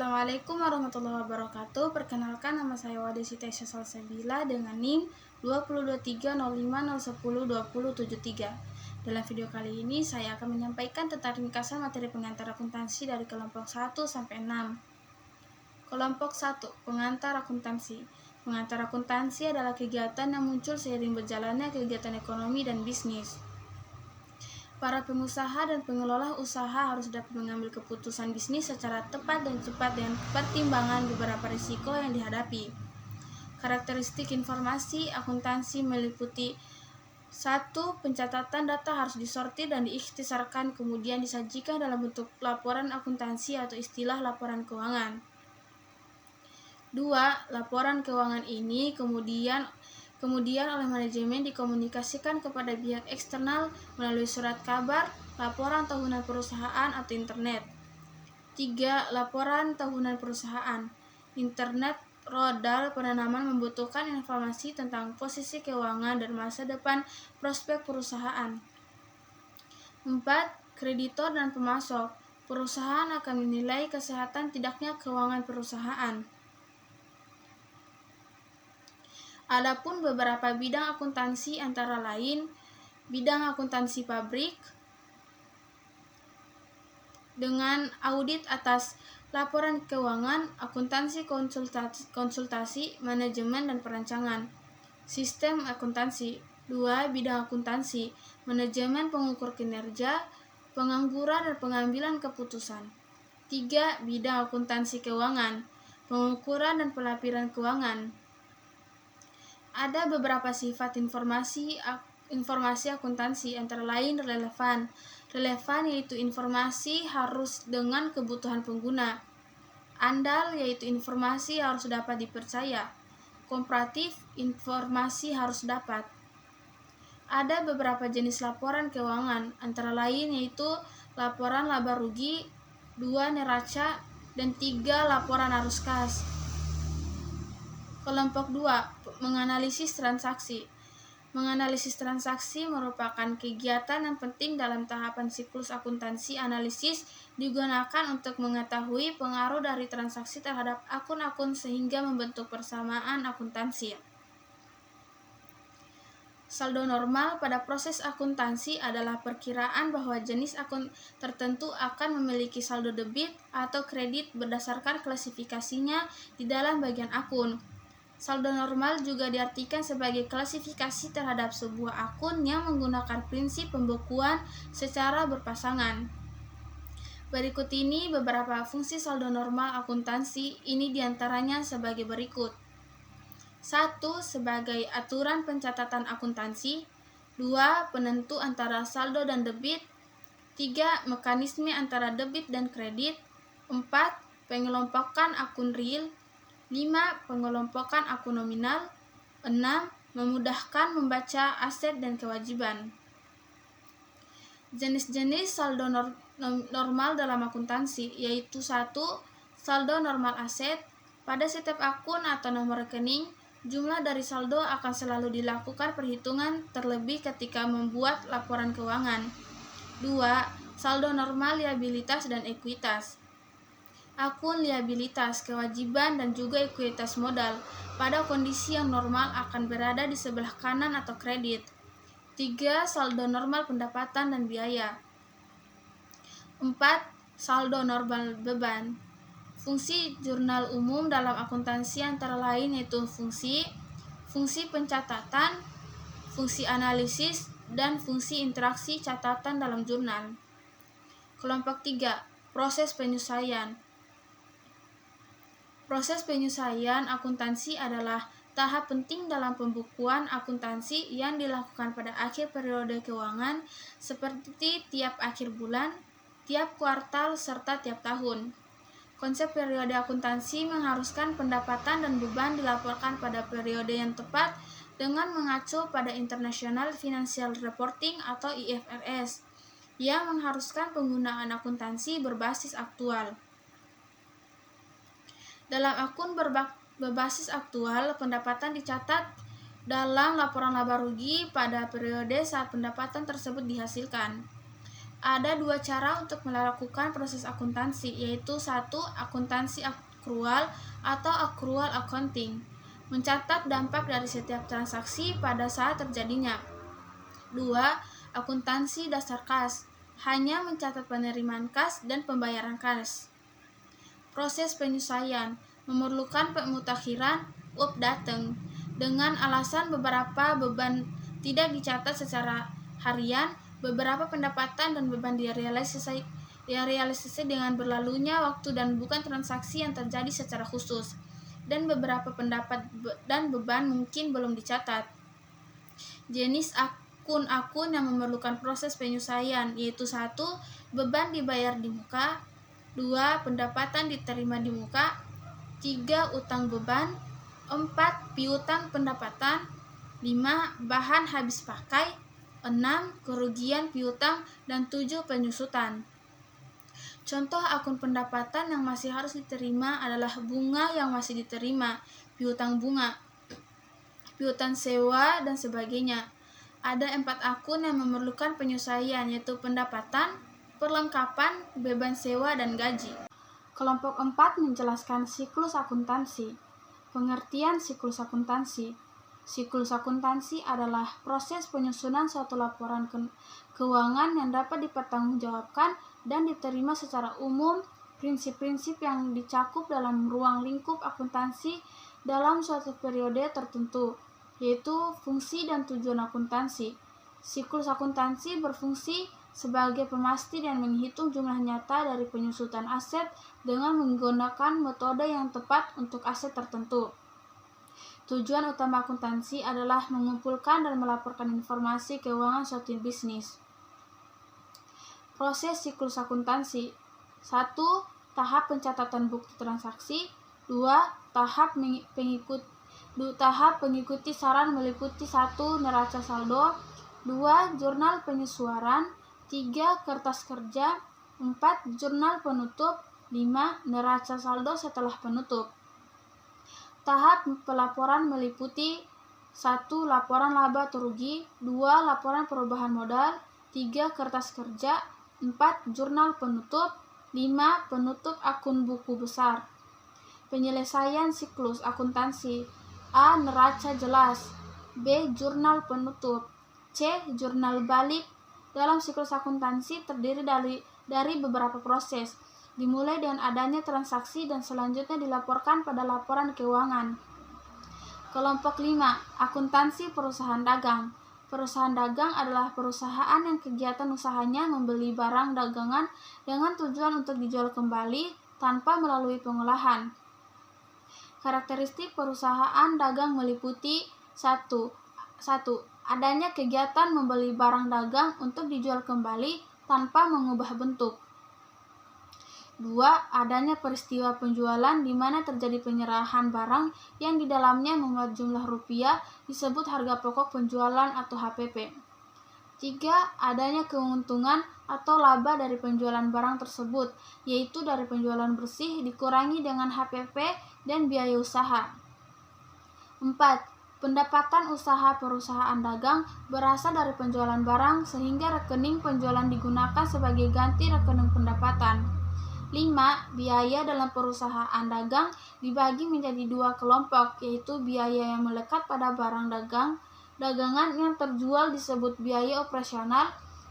Assalamualaikum warahmatullahi wabarakatuh. Perkenalkan, nama saya Wadesita Salsabila dengan NIM 20230501102073. Dalam video kali ini saya akan menyampaikan tentang ringkasan materi pengantar akuntansi dari kelompok 1 sampai 6. Kelompok 1, pengantar akuntansi. Pengantar akuntansi adalah kegiatan yang muncul seiring berjalannya kegiatan ekonomi dan bisnis. Para pengusaha dan pengelola usaha harus dapat mengambil keputusan bisnis secara tepat dan cepat dengan pertimbangan beberapa risiko yang dihadapi. Karakteristik informasi akuntansi meliputi 1. Pencatatan data harus disortir dan diikhtisarkan, kemudian disajikan dalam bentuk laporan akuntansi atau istilah laporan keuangan. 2. Laporan keuangan ini kemudian oleh manajemen dikomunikasikan kepada pihak eksternal melalui surat kabar, laporan tahunan perusahaan atau internet. 3. Laporan tahunan perusahaan. Internet modal penanaman membutuhkan informasi tentang posisi keuangan dan masa depan prospek perusahaan. 4. Kreditor dan pemasok. Perusahaan akan menilai kesehatan tidaknya keuangan perusahaan. Adapun beberapa bidang akuntansi antara lain bidang akuntansi pabrik dengan audit atas laporan keuangan, akuntansi konsultasi, manajemen dan perancangan. Sistem akuntansi. 2. Bidang akuntansi, manajemen pengukur kinerja, pengangguran dan pengambilan keputusan. 3. Bidang akuntansi keuangan, pengukuran dan pelaporan keuangan. Ada beberapa sifat informasi akuntansi, antara lain relevan. Relevan yaitu informasi harus dengan kebutuhan pengguna. Andal yaitu informasi harus dapat dipercaya. Komparatif, informasi harus dapat. Ada beberapa jenis laporan keuangan, antara lain yaitu laporan laba rugi, 2. Neraca, dan 3. Laporan arus kas. Kelompok 2, menganalisis transaksi. Menganalisis transaksi merupakan kegiatan yang penting dalam tahapan siklus akuntansi. Analisis digunakan untuk mengetahui pengaruh dari transaksi terhadap akun-akun sehingga membentuk persamaan akuntansi. Saldo normal pada proses akuntansi adalah perkiraan bahwa jenis akun tertentu akan memiliki saldo debit atau kredit berdasarkan klasifikasinya di dalam bagian akun. Saldo normal juga diartikan sebagai klasifikasi terhadap sebuah akun yang menggunakan prinsip pembekuan secara berpasangan. Berikut ini beberapa fungsi saldo normal akuntansi, ini diantaranya sebagai berikut. 1. Sebagai aturan pencatatan akuntansi. 2. Penentu antara saldo dan debit. 3. Mekanisme antara debit dan kredit. 4. Pengelompokan akun real. 5. Pengelompokan akun nominal. 6. Memudahkan membaca aset dan kewajiban. Jenis-jenis saldo normal dalam akuntansi yaitu 1. Saldo normal aset. Pada setiap akun atau nomor rekening, jumlah dari saldo akan selalu dilakukan perhitungan terlebih ketika membuat laporan keuangan. 2. Saldo normal liabilitas dan ekuitas. Akun liabilitas, kewajiban, dan juga ekuitas modal pada kondisi yang normal akan berada di sebelah kanan atau kredit. 3. Saldo normal pendapatan dan biaya. 4. Saldo normal beban. Fungsi jurnal umum dalam akuntansi antara lain yaitu fungsi pencatatan, fungsi analisis, dan fungsi interaksi catatan dalam jurnal. Kelompok 3. Proses penyesuaian. Proses penyesuaian akuntansi adalah tahap penting dalam pembukuan akuntansi yang dilakukan pada akhir periode keuangan seperti tiap akhir bulan, tiap kuartal, serta tiap tahun. Konsep periode akuntansi mengharuskan pendapatan dan beban dilaporkan pada periode yang tepat dengan mengacu pada International Financial Reporting atau IFRS yang mengharuskan penggunaan akuntansi berbasis aktual. Dalam akun berbasis aktual, pendapatan dicatat dalam laporan laba rugi pada periode saat pendapatan tersebut dihasilkan. Ada dua cara untuk melakukan proses akuntansi, yaitu 1. Akuntansi akrual atau accrual accounting, mencatat dampak dari setiap transaksi pada saat terjadinya. 2. Akuntansi dasar kas, hanya mencatat penerimaan kas dan pembayaran kas. Proses penyesuaian memerlukan pemutakhiran updating dengan alasan beberapa beban tidak dicatat secara harian, beberapa pendapatan dan beban direalisasi dengan berlalunya waktu dan bukan transaksi yang terjadi secara khusus, dan beberapa pendapat dan beban mungkin belum dicatat. Jenis akun-akun yang memerlukan proses penyesuaian yaitu 1. Beban dibayar di muka, 2. Pendapatan diterima di muka, 3. Utang beban, 4. Piutang pendapatan, 5. Bahan habis pakai, 6. Kerugian piutang, dan 7. Penyusutan. Contoh akun pendapatan yang masih harus diterima adalah bunga yang masih diterima, piutang bunga, piutang sewa, dan sebagainya. Ada 4 akun yang memerlukan penyesuaian, yaitu pendapatan, perlengkapan, beban sewa, dan gaji. Kelompok 4 menjelaskan siklus akuntansi. Pengertian siklus akuntansi. Siklus akuntansi adalah proses penyusunan suatu laporan keuangan yang dapat dipertanggungjawabkan dan diterima secara umum. Prinsip-prinsip yang dicakup dalam ruang lingkup akuntansi dalam suatu periode tertentu, yaitu fungsi dan tujuan akuntansi. Siklus akuntansi berfungsi sebagai pemasti dan menghitung jumlah nyata dari penyusutan aset dengan menggunakan metode yang tepat untuk aset tertentu. Tujuan utama akuntansi adalah mengumpulkan dan melaporkan informasi keuangan suatu bisnis. Proses siklus akuntansi. 1. Tahap pencatatan bukti transaksi. 2. Tahap pengikuti saran meliputi 1. Neraca saldo, 2. Jurnal penyesuaian, 3. Kertas kerja, 4. Jurnal penutup, 5. Neraca saldo setelah penutup. Tahap pelaporan meliputi 1. Laporan laba atau rugi, 2. Laporan perubahan modal, 3. Kertas kerja, 4. Jurnal penutup, 5. Penutup akun buku besar. Penyelesaian siklus akuntansi. A. Neraca jelas, B. Jurnal penutup, C. Jurnal balik. Dalam siklus akuntansi terdiri dari beberapa proses, dimulai dengan adanya transaksi dan selanjutnya dilaporkan pada laporan keuangan. Kelompok 5. Akuntansi perusahaan dagang. Perusahaan dagang adalah perusahaan yang kegiatan usahanya membeli barang dagangan dengan tujuan untuk dijual kembali tanpa melalui pengolahan. Karakteristik perusahaan dagang meliputi 1. Adanya kegiatan membeli barang dagang untuk dijual kembali tanpa mengubah bentuk. 2. Adanya peristiwa penjualan di mana terjadi penyerahan barang yang di dalamnya memuat jumlah rupiah disebut harga pokok penjualan atau HPP. 3. Adanya keuntungan atau laba dari penjualan barang tersebut, yaitu dari penjualan bersih dikurangi dengan HPP dan biaya usaha. 4. Pendapatan usaha perusahaan dagang berasal dari penjualan barang sehingga rekening penjualan digunakan sebagai ganti rekening pendapatan. 5. Biaya dalam perusahaan dagang dibagi menjadi 2 kelompok, yaitu biaya yang melekat pada barang dagangan yang terjual disebut biaya operasional.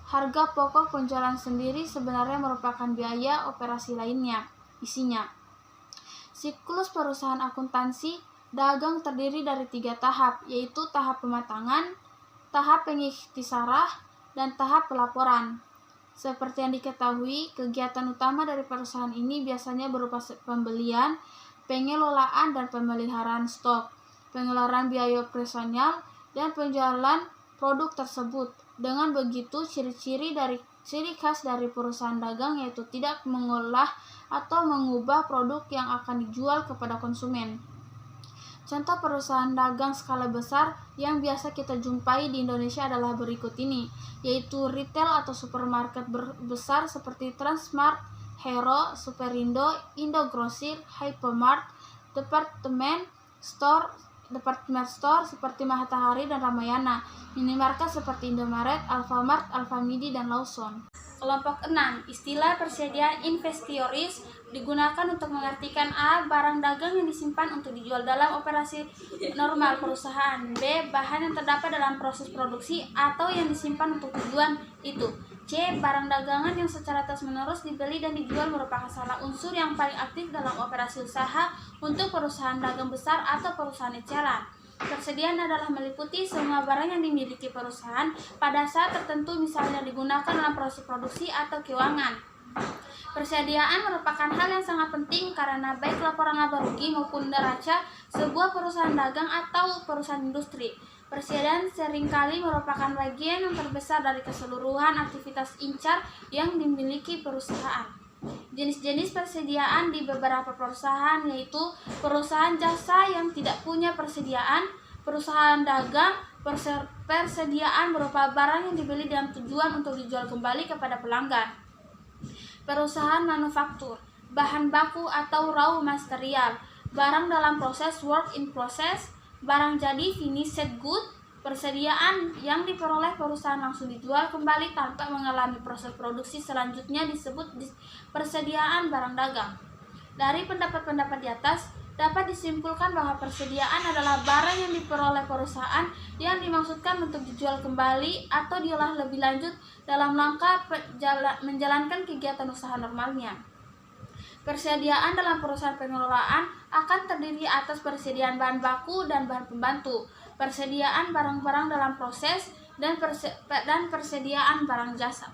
Harga pokok penjualan sendiri sebenarnya merupakan biaya operasi lainnya. Isinya. Siklus perusahaan akuntansi dagang terdiri dari 3 tahap, yaitu tahap pematangan, tahap pengikhtisarah, dan tahap pelaporan. Seperti yang diketahui, kegiatan utama dari perusahaan ini biasanya berupa pembelian, pengelolaan dan pemeliharaan stok, pengeluaran biaya operasional, dan penjualan produk tersebut. Dengan begitu, ciri khas dari perusahaan dagang yaitu tidak mengolah atau mengubah produk yang akan dijual kepada konsumen. Contoh perusahaan dagang skala besar yang biasa kita jumpai di Indonesia adalah berikut ini, yaitu retail atau supermarket besar seperti Transmart, Hero, Superindo, Indogrosir, Hypermart, department store seperti Matahari dan Ramayana, minimarket seperti Indomaret, Alfamart, Alfamidi, dan Lawson. Kelompok 6. Istilah persediaan investioris digunakan untuk mengartikan A. Barang dagang yang disimpan untuk dijual dalam operasi normal perusahaan. B. Bahan yang terdapat dalam proses produksi atau yang disimpan untuk tujuan itu. C. Barang dagangan yang secara terus-menerus dibeli dan dijual merupakan salah unsur yang paling aktif dalam operasi usaha untuk perusahaan dagang besar atau perusahaan eceran. Persediaan adalah meliputi semua barang yang dimiliki perusahaan pada saat tertentu, misalnya digunakan dalam proses produksi atau keuangan. Persediaan merupakan hal yang sangat penting karena baik laporan laba rugi maupun neraca sebuah perusahaan dagang atau perusahaan industri. Persediaan seringkali merupakan bagian yang terbesar dari keseluruhan aktivitas incar yang dimiliki perusahaan. Jenis-jenis persediaan di beberapa perusahaan yaitu perusahaan jasa yang tidak punya persediaan, perusahaan dagang, persediaan berupa barang yang dibeli dengan tujuan untuk dijual kembali kepada pelanggan. Perusahaan manufaktur, bahan baku atau raw material, barang dalam proses work in process, barang jadi finished good. Persediaan yang diperoleh perusahaan langsung dijual kembali tanpa mengalami proses produksi selanjutnya disebut persediaan barang dagang. Dari pendapat-pendapat di atas, dapat disimpulkan bahwa persediaan adalah barang yang diperoleh perusahaan yang dimaksudkan untuk dijual kembali atau diolah lebih lanjut dalam rangka menjalankan kegiatan usaha normalnya. Persediaan dalam perusahaan pengelolaan akan terdiri atas persediaan bahan baku dan bahan pembantu, persediaan barang-barang dalam proses, dan persediaan barang jasa.